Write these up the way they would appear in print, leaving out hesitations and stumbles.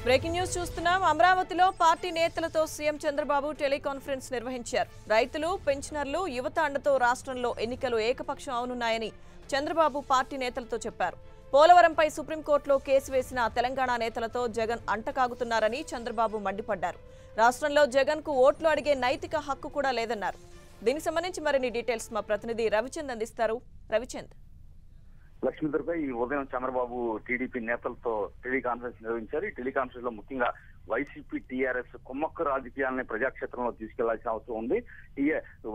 Breaking news చూస్తున్నాం. అమరావతిలో party నేతలతో సీఎం చంద్రబాబు టెలికాన్ఫరెన్స్ నిర్వహించారు. రైతులు, పెన్షనర్లు, యువత అండతో రాష్ట్రంలో ఎన్నికలు ఏకపక్షం అవనున్నాయని చంద్రబాబు పార్టీ నేతలతో చెప్పారు. పోలవరంపై సుప్రీంకోర్టులో కేసు వేసిన తెలంగాణ నేతలతో జగన్ అంటకాగుతున్నారని చంద్రబాబు మండిపడ్డారు. రాష్ట్రంలో జగన్ కు ఓట్లు అడిగే నైతిక హక్కు కూడా లేదన్నారు. దీనికి సంబంధించి మరిన్ని డీటెయిల్స్ మా ప్రతినిధి రవిచంద్ అందిస్తారు. రవిచంద్. లక్ష్మీధర్పై ఈ ఉదయం చంద్రబాబు టీడీపీ నేతలతో టెలికాన్ఫరెన్స్ నిర్వహించారు. ఈ టెలికాన్ఫరెన్స్ లో ముఖ్యంగా వైసీపీ, టీఆర్ఎస్ కుమ్మక్కు రాజకీయాలని ప్రజాక్షేత్రంలో తీసుకెళ్లాల్సిన అవసరం ఉంది.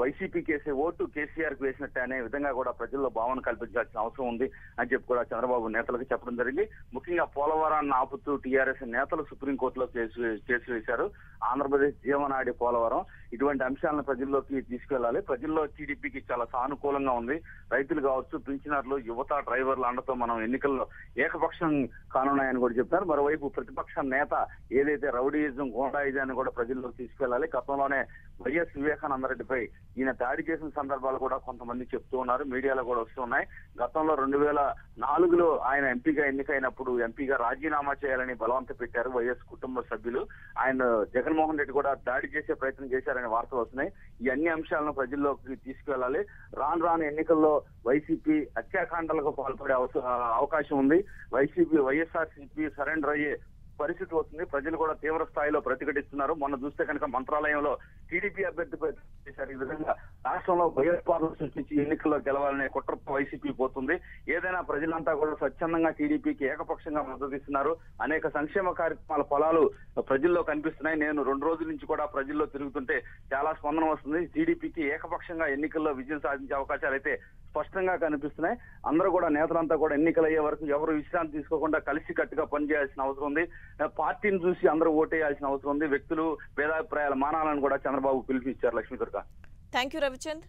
వైసీపీకి వేసే ఓటు కేసీఆర్ కు వేసినట్టే అనే విధంగా కూడా ప్రజల్లో భావన కల్పించాల్సిన అవసరం ఉంది అని చెప్పి కూడా చంద్రబాబు నేతలకు చెప్పడం జరిగింది. ముఖ్యంగా పోలవరాన్ని ఆపుతూ టీఆర్ఎస్ నేతలు సుప్రీంకోర్టులో కేసు వేశారు. ఆంధ్రప్రదేశ్ జీవనాడి పోలవరం, ఇటువంటి అంశాలను ప్రజల్లోకి తీసుకెళ్లాలి. ప్రజల్లో టీడీపీకి చాలా సానుకూలంగా ఉంది. రైతులు కావచ్చు, పింఛనర్లు, యువత, డ్రైవర్ల అండతో మనం ఎన్నికల్లో ఏకపక్షం కానున్నాయని కూడా చెప్తారు. మరోవైపు ప్రతిపక్ష నేత ఏదైతే రౌడీయిజం, గోండాయిజాన్ని కూడా ప్రజల్లోకి తీసుకెళ్లాలి. గతంలోనే వైఎస్ వివేకానందరెడ్డిపై ఈయన దాడి చేసిన సందర్భాలు కూడా కొంతమంది చెప్తూ ఉన్నారు, మీడియాలో కూడా వస్తున్నాయి. గతంలో 2004లో ఆయన ఎంపీగా ఎన్నికైనప్పుడు ఎంపీగా రాజీనామా చేయాలని బలవంత పెట్టారు వైఎస్ కుటుంబ సభ్యులు. ఆయన జగన్మోహన్ రెడ్డి కూడా దాడి చేసే ప్రయత్నం చేశారనే వార్తలు వస్తున్నాయి. ఈ అన్ని అంశాలను ప్రజల్లోకి తీసుకెళ్లాలి. రాను ఎన్నికల్లో వైసీపీ హత్యాకాండలకు పాల్పడే అవకాశం ఉంది. వైఎస్ఆర్సీపీ సరెండర్ అయ్యే పరిస్థితి వస్తుంది. ప్రజలు కూడా తీవ్ర స్థాయిలో ప్రతిఘటిస్తున్నారు. మొన్న చూస్తే కనుక మంత్రాలయంలో టీడీపీ అభ్యర్థిపై చేశారు. ఈ విధంగా రాష్ట్రంలో భయోత్పాదన సృష్టించి ఎన్నికల్లో గెలవాలనే కుట్రతో వైసీపీ పోతుంది. ఏదైనా ప్రజలంతా కూడా స్వచ్ఛందంగా టీడీపీకి ఏకపక్షంగా మద్దతు ఇస్తున్నారు. అనేక సంక్షేమ కార్యక్రమాల ఫలాలు ప్రజల్లో కనిపిస్తున్నాయి. నేను 2 రోజుల నుంచి కూడా ప్రజల్లో తిరుగుతుంటే చాలా స్పందన వస్తుంది. టీడీపీకి ఏకపక్షంగా ఎన్నికల్లో విజయం సాధించే అవకాశాలు అయితే స్పష్టంగా కనిపిస్తున్నాయి. అందరూ కూడా నేతలంతా కూడా ఎన్నికలు అయ్యే వరకు ఎవరు విశ్రాంతి తీసుకోకుండా కలిసి కట్టుగా పనిచేయాల్సిన అవసరం ఉంది. పార్టీని చూసి అందరూ ఓటేయాల్సిన అవసరం ఉంది. వ్యక్తులు భేదాభిప్రాయాలు మానాలని కూడా చంద్రబాబు పిలుపునిచ్చారు. లక్ష్మీదుర్గ. Thank you Ravichand.